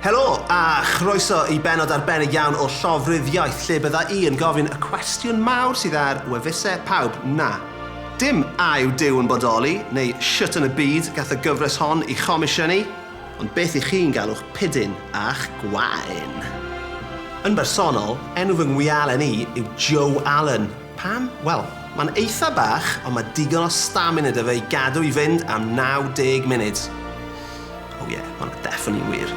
Helo, a chroeso I Pennod arbennig iawn o Llofruddiaith, lle bydda I yn gofyn y cwestiwn mawr sydd ar wefusau pawb. Na, dim a yw Duw yn bodoli, neu shwt yn y byd gath y gyfres hon I chomisiynu, ond beth I chi'n galw'ch pidyn a'ch gwaen. Yn bersonol, enw fy ngwialen I yw Joe Allen. Pam? Wel, mae'n eitha bach, ond mae digon o stamina dy fe I gadw I fynd am 90 munud. Oh yeah, mae'n definitely wir.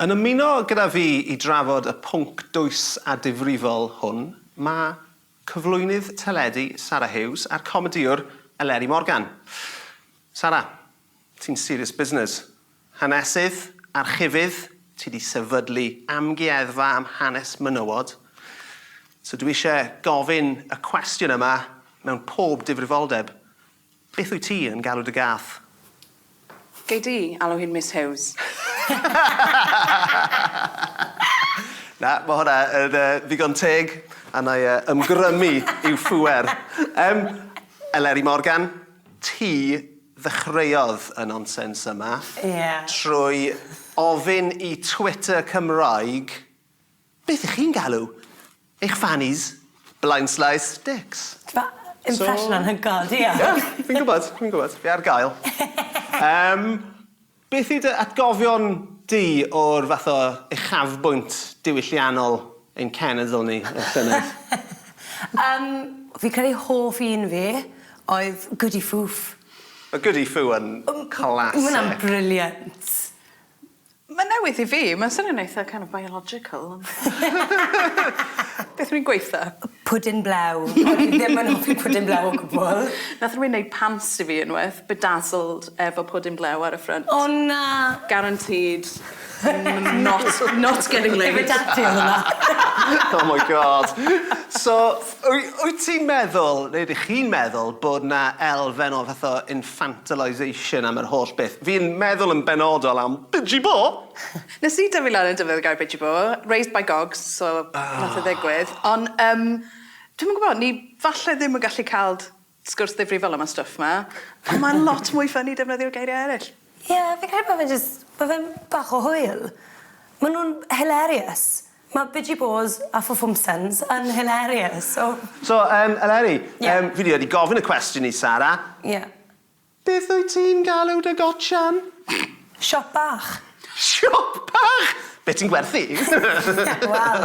Yn ymuno gyda fi I drafod y pwnc dwys a difrifol hwn, mae cyflwynydd teledu Sarah Hughes a'r comediwr Eleri Morgan. Sarah, ti'n serious business. Hanesydd, archifydd, ti di sefydlu amgueddfa am hanes menywod. So dwi eisiau gofyn y cwestiwn yma mewn pob difrifoldeb. Beth wyt ti yn galw dy gath? Gei di alw hi'n Miss Hughes. Na, mae hwnna yn ddigon teg a na I ymgrymu i'w ffwer. Eleri Morgan, ti ddechreuodd y nonsens yma trwy ofyn I Twitter Cymraeg beth I chi'n galw? Eich fannies, blind slice dicks. Impression anhygoel, ia. Fi'n gwybod. Fi ar gael. Beth yw dy atgofion di o'r fath o uchafbwynt diwylliannol ein cenedl ni y llynedd? Fi credu hoff un fi oedd Goody Foof. Mae Goody Foo yn classic. Mae hwnna'n brilliant. Mae newydd I fi, mae'n swnio'n eitha kind of biological. Beth rwy'n gweithio? Pwdin blew. Fi ddim yn hoffi pwdin blew o gwbl. Nath rwy'n neud pants I fi unwaith, bedazzled efo pwdin blew ar y ffrant. O na! Guaranteed. Not getting laid. Efo dati o hwnna. Oh my God. So, wyt ti'n meddwl, neu ydych chi'n meddwl, bod na elfen o fath o infantilisation am yr holl beth? Fi'n meddwl yn benodol am Bidgy Bo. Nes I dyfu lan yn dyfydd y gair Bidgy Bo, raised by gogs, so nath o ddigwydd. Ond, dwi'n gwybod, ni falle ddim yn gallu cael sgwrs ddifrifol am y stwff ma, ond mae'n lot mwy ffynnu defnyddio'r geiriau eraill. Ie, fi credu bod fe'n bach o hwyl. Maen nhw'n hilarious. Mae Bidgy Bo's a Ffwmsens yn hilarious. So, Eleri, fi wedi gofyn y cwestiwn I Sarah. Ie. Beth wyt ti'n galw dy gotchan? Siop bach. Siop bach? Be ti'n gwerthu? Wel,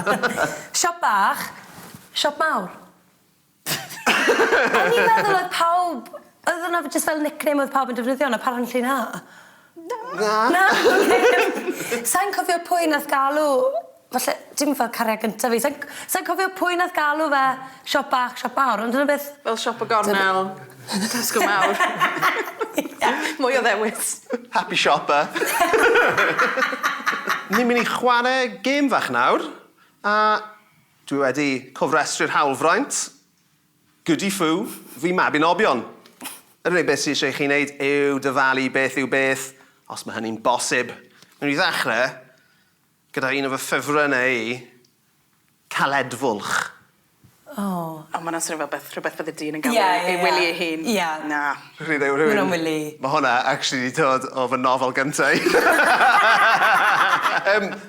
siop bach, siop mawr. O'n i'n meddwl oedd pawb... Oedd hwnna jyst fel nickname oedd pawb yn defnyddio, na apparently na. Na? Sa'n cofio pwy nath galw... Falle, dim fel cariad gyntaf fi. Sa'n cofio pwy nath galw fe siop bach, siop mawr, ond dyna beth... Fel siop o gornel, Tesco mawr. Mwy o ddewis. Happy shopper. Ni'n mynd I chwarae gêm fach nawr, a dwi wedi cofrestru'r hawlfraint, Goody Foo, fi mabinobion. Yr unig beth sy'n eisiau chi wneud yw dyfalu beth yw beth, os mae hynny'n bosib. Nw'n I ddechrau, gyda un o fy ffefrynnau I, caledfwlch. O, mae'n swnio fel rhywbeth bydd y dyn yn gael ei wili ei hun. Ie. Na. Mae'n wili. Mae hwnna actually wedi dod o fy nofel gyntaf.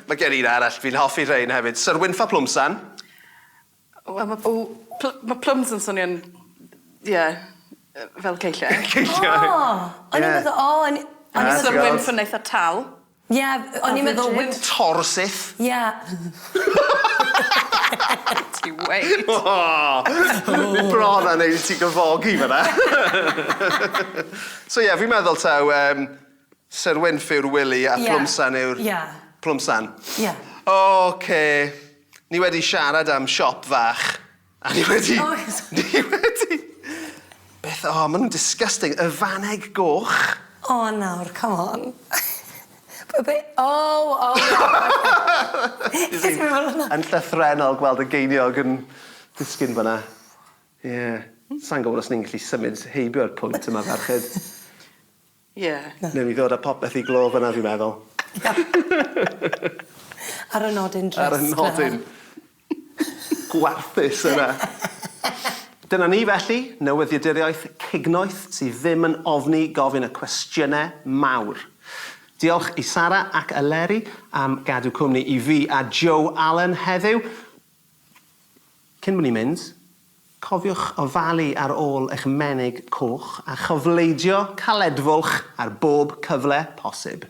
Mae gen i'n arall, fi'n hoffi rhain hefyd. Sir Wynfa Plwmsan. Wel, mae plums yn swnio'n... Ie, fel ceilliau. Ceilliau. O'n i'n meddwl... Sir Wynfa yn eitha tal. Ie, o'n i'n meddwl... Torsyth. Ie. Ti weid. Bron a neud ti gyfogi fyna. So ie, fi'n meddwl taw Sir Wynfa yw'r Willy a Plwmsan yw'r... Plwmsan. Ie. Oce. Ni wedi siarad am siop fach. A ni wedi... Beth, maen nhw'n disgusting. Y faneg goch. O, nawr, come on. Yn llythrenol gweld y geiniog yn disgyn fyna. Ie. Sa'n gwybod os ni'n gallu symud heibio'r pwynt yma ferched. Ie. Newn ni ddod â popeth I glo fyna, fi'n meddwl. Ar y nodyn drisg. Ar y nodyn. Gwarthus yna. Dyna ni felly, newyddiaduriaeth cignoeth sydd ddim yn ofni gofyn y cwestiynau mawr. Diolch i Sara ac Eleri am gadw cwmni i fi a Joe Allen heddiw. Cyn bod ni'n mynd, cofiwch ofalu ar ôl eich menig coch a chyfleidio caledfwlch ar bob cyfle posib.